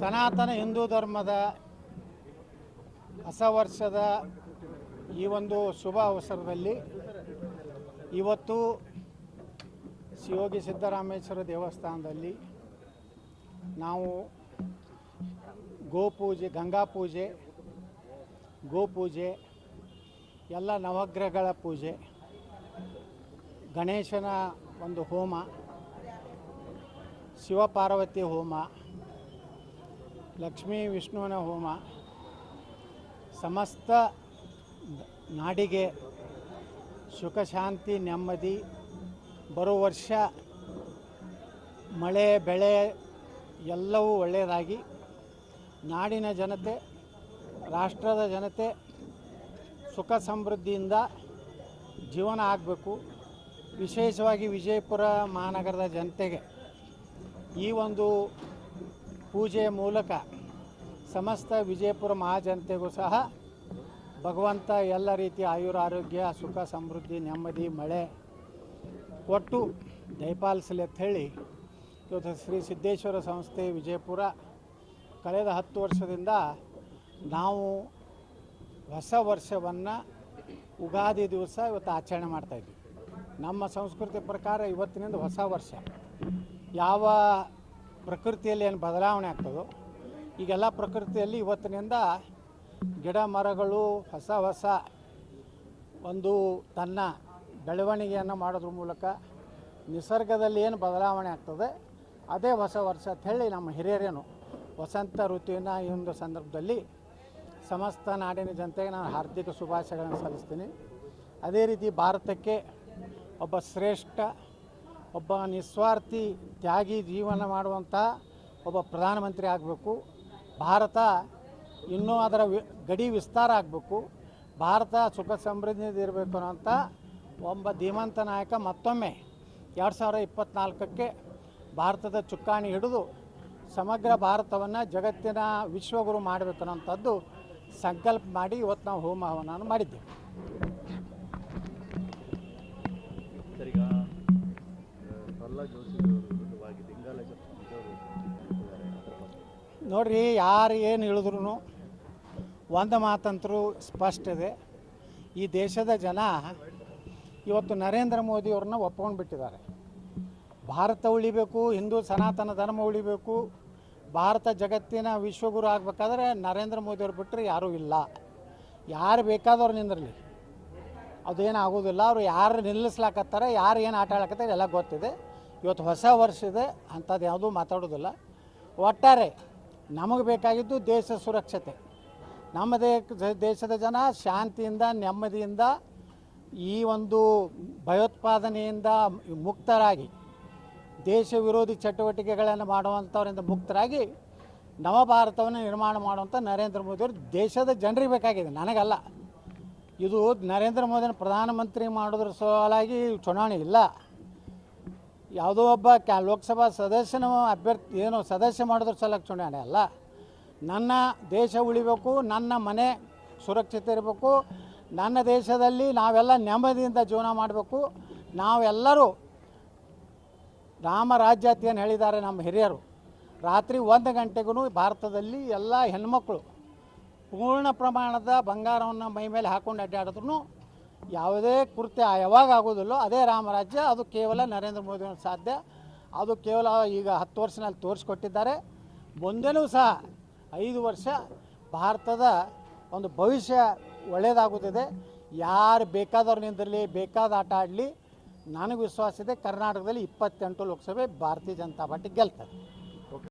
ಸನಾತನ ಹಿಂದೂ ಧರ್ಮದ ಹೊಸ ವರ್ಷದ ಈ ಒಂದು ಶುಭ ಅವಸರದಲ್ಲಿ ಇವತ್ತು ಶಿವಯೋಗಿ ಸಿದ್ದರಾಮೇಶ್ವರ ದೇವಸ್ಥಾನದಲ್ಲಿ ನಾವು ಗೋಪೂಜೆ, ಗಂಗಾ ಪೂಜೆ, ಗೋಪೂಜೆ, ಎಲ್ಲ ನವಗ್ರಹಗಳ ಪೂಜೆ, ಗಣೇಶನ ಒಂದು ಹೋಮ, ಶಿವಪಾರ್ವತಿ ಹೋಮ, ಲಕ್ಷ್ಮೀ ವಿಷ್ಣುವಿನ ಹೋಮ, ಸಮಸ್ತ ನಾಡಿಗೆ ಸುಖ ಶಾಂತಿ ನೆಮ್ಮದಿ, ಬರೋ ವರ್ಷ ಮಳೆ ಬೆಳೆ ಎಲ್ಲವೂ ಒಳ್ಳೆಯದಾಗಿ ನಾಡಿನ ಜನತೆ, ರಾಷ್ಟ್ರದ ಜನತೆ ಸುಖ ಸಮೃದ್ಧಿಯಿಂದ ಜೀವನ ಆಗಬೇಕು. ವಿಶೇಷವಾಗಿ ವಿಜಯಪುರ ಮಹಾನಗರದ ಜನತೆಗೆ ಈ ಒಂದು ಪೂಜೆಯ ಮೂಲಕ ಸಮಸ್ತ ವಿಜಯಪುರ ಮಹಾಜನತೆಗೂ ಸಹ ಭಗವಂತ ಎಲ್ಲ ರೀತಿಯ ಆಯುರಾರೋಗ್ಯ, ಸುಖ ಸಮೃದ್ಧಿ, ನೆಮ್ಮದಿ, ಮಳೆ ಕೊಟ್ಟು ದಯಪಾಲಿಸಲಿ ಅಂತ ಹೇಳಿ ಇವತ್ತು ಶ್ರೀ ಸಿದ್ದೇಶ್ವರ ಸಂಸ್ಥೆ ವಿಜಯಪುರ ಕಳೆದ 10 ವರ್ಷದಿಂದ ನಾವು ಹೊಸ ವರ್ಷವನ್ನು ಉಗಾದಿ ದಿವಸ ಇವತ್ತು ಆಚರಣೆ ಮಾಡ್ತಾಯಿದ್ವಿ. ನಮ್ಮ ಸಂಸ್ಕೃತಿ ಪ್ರಕಾರ ಇವತ್ತಿನಿಂದ ಹೊಸ ವರ್ಷ. ಯಾವ ಪ್ರಕೃತಿಯಲ್ಲಿ ಏನು ಬದಲಾವಣೆ ಆಗ್ತದೋ ಈಗೆಲ್ಲ ಪ್ರಕೃತಿಯಲ್ಲಿ ಇವತ್ತಿನಿಂದ ಗಿಡ ಮರಗಳು ಹೊಸ ಒಂದು ತನ್ನ ಬೆಳವಣಿಗೆಯನ್ನು ಮಾಡೋದ್ರ ಮೂಲಕ ನಿಸರ್ಗದಲ್ಲಿ ಏನು ಬದಲಾವಣೆ ಆಗ್ತದೆ ಅದೇ ಹೊಸ ವರ್ಷ ಅಂತ ಹೇಳಿ ನಮ್ಮ ಹಿರಿಯರೇನು ವಸಂತ ಋತುವಿನ ಈ ಒಂದು ಸಂದರ್ಭದಲ್ಲಿ ಸಮಸ್ತ ನಾಡಿನ ಜನತೆಗೆ ನಾನು ಹಾರ್ದಿಕ ಶುಭಾಶಯಗಳನ್ನು ಸಲ್ಲಿಸ್ತೀನಿ. ಅದೇ ರೀತಿ ಭಾರತಕ್ಕೆ ಒಬ್ಬ ಶ್ರೇಷ್ಠ, ಒಬ್ಬ ನಿಸ್ವಾರ್ಥಿ, ತ್ಯಾಗಿ ಜೀವನ ಮಾಡುವಂಥ ಒಬ್ಬ ಪ್ರಧಾನಮಂತ್ರಿ ಆಗಬೇಕು. ಭಾರತ ಇನ್ನೂ ಅದರ ಗಡಿ ವಿಸ್ತಾರ ಆಗಬೇಕು. ಭಾರತ ಸುಖ ಸಮೃದ್ಧಿಯಿಂದ ಇರಬೇಕು ಅನ್ನೋಂಥ ಒಬ್ಬ ಧೀಮಂತ ನಾಯಕ ಮತ್ತೊಮ್ಮೆ 2024ಕ್ಕೆ ಭಾರತದ ಚುಕ್ಕಾಣಿ ಹಿಡಿದು ಸಮಗ್ರ ಭಾರತವನ್ನು ಜಗತ್ತಿನ ವಿಶ್ವಗುರು ಮಾಡಬೇಕು ಅನ್ನೋಂಥದ್ದು ಸಂಕಲ್ಪ ಮಾಡಿ ಇವತ್ತು ನಾವು ಹೋಮ ಹವನವನ್ನು ಮಾಡಿದ್ದೇವೆ. ನೋಡ್ರಿ, ಯಾರು ಏನು ಹೇಳಿದ್ರು ಒಂದು ಮಾತಂತರೂ ಸ್ಪಷ್ಟ ಇದೆ. ಈ ದೇಶದ ಜನ ಇವತ್ತು ನರೇಂದ್ರ ಮೋದಿಯವ್ರನ್ನ ಒಪ್ಕೊಂಡು ಬಿಟ್ಟಿದ್ದಾರೆ. ಭಾರತ ಉಳಿಬೇಕು, ಹಿಂದೂ ಸನಾತನ ಧರ್ಮ ಉಳಿಬೇಕು, ಭಾರತ ಜಗತ್ತಿನ ವಿಶ್ವಗುರು ಆಗಬೇಕಾದ್ರೆ ನರೇಂದ್ರ ಮೋದಿಯವ್ರು ಬಿಟ್ಟರೆ ಯಾರೂ ಇಲ್ಲ. ಯಾರು ಬೇಕಾದವ್ರು ನಿಂದಿರಲಿ, ಅದೇನು ಆಗೋದಿಲ್ಲ. ಅವರು ಯಾರು ನಿಲ್ಲಿಸ್ಲಾಕತ್ತಾರೆ, ಯಾರು ಏನು ಆಟ ಆಡಕತ್ತಾರೆ ಎಲ್ಲ ಗೊತ್ತಿದೆ. ಇವತ್ತು ಹೊಸ ವರ್ಷ ಇದೆ, ಅಂಥದ್ದು ಯಾವುದೂ ಮಾತಾಡೋದಿಲ್ಲ. ಒಟ್ಟಾರೆ ನಮಗೆ ಬೇಕಾಗಿದ್ದು ದೇಶ ಸುರಕ್ಷತೆ. ನಮ್ಮ ದೇಶದ ಜನ ಶಾಂತಿಯಿಂದ, ನೆಮ್ಮದಿಯಿಂದ, ಈ ಒಂದು ಭಯೋತ್ಪಾದನೆಯಿಂದ ಮುಕ್ತರಾಗಿ, ದೇಶ ವಿರೋಧಿ ಚಟುವಟಿಕೆಗಳನ್ನು ಮಾಡುವಂಥವರಿಂದ ಮುಕ್ತರಾಗಿ ನವಭಾರತವನ್ನು ನಿರ್ಮಾಣ ಮಾಡುವಂಥ ನರೇಂದ್ರ ಮೋದಿಯವರು ದೇಶದ ಜನರಿಗೆ ಬೇಕಾಗಿದೆ, ನನಗಲ್ಲ. ಇದು ನರೇಂದ್ರ ಮೋದಿನ ಪ್ರಧಾನಮಂತ್ರಿ ಮಾಡೋದ್ರ ಸಲುವಾಗಿ ಚುನಾವಣೆ ಇಲ್ಲ. ಯಾವುದೋ ಒಬ್ಬ ಲೋಕಸಭಾ ಸದಸ್ಯನ ಅಭ್ಯರ್ಥಿ ಸದಸ್ಯ ಮಾಡೋದ್ರ ಸಲುವಾಗಿ ಚುನಾವಣೆ ಅಲ್ಲ. ನನ್ನ ದೇಶ ಉಳಿಬೇಕು, ನನ್ನ ಮನೆ ಸುರಕ್ಷತೆ ಇರಬೇಕು, ನನ್ನ ದೇಶದಲ್ಲಿ ನಾವೆಲ್ಲ ನೆಮ್ಮದಿಯಿಂದ ಜೀವನ ಮಾಡಬೇಕು. ನಾವೆಲ್ಲರೂ ರಾಮ ರಾಜ್ಯ ಅಂತ ಏನು ಹೇಳಿದ್ದಾರೆ ನಮ್ಮ ಹಿರಿಯರು, ರಾತ್ರಿ 1 ಗಂಟೆಗೂ ಭಾರತದಲ್ಲಿ ಎಲ್ಲ ಹೆಣ್ಮಕ್ಳು ಪೂರ್ಣ ಪ್ರಮಾಣದ ಬಂಗಾರವನ್ನು ಮೈ ಮೇಲೆ ಹಾಕ್ಕೊಂಡು ಅಡ್ಡಾಡಿದ್ರು ಯಾವುದೇ ಕೃತ್ಯ ಯಾವಾಗ ಆಗೋದಿಲ್ಲೋ ಅದೇ ರಾಮರಾಜ್ಯ. ಅದು ಕೇವಲ ನರೇಂದ್ರ ಮೋದಿಯವ್ರ ಸಾಧ್ಯ. ಅದು ಕೇವಲ ಈಗ 10 ವರ್ಷದಲ್ಲಿ ತೋರಿಸ್ಕೊಟ್ಟಿದ್ದಾರೆ. ಮುಂದೆನೂ ಸಹ 5 ವರ್ಷ ಭಾರತದ ಒಂದು ಭವಿಷ್ಯ ಒಳ್ಳೆಯದಾಗುತ್ತಿದೆ. ಯಾರು ಬೇಕಾದವ್ರು ನಿಂದಿರಲಿ, ಬೇಕಾದ ಆಟ ಆಡಲಿ, ನನಗೆ ವಿಶ್ವಾಸ ಇದೆ ಕರ್ನಾಟಕದಲ್ಲಿ 28 ಲೋಕಸಭೆ ಭಾರತೀಯ ಜನತಾ ಪಾರ್ಟಿ ಗೆಲ್ತಾರೆ.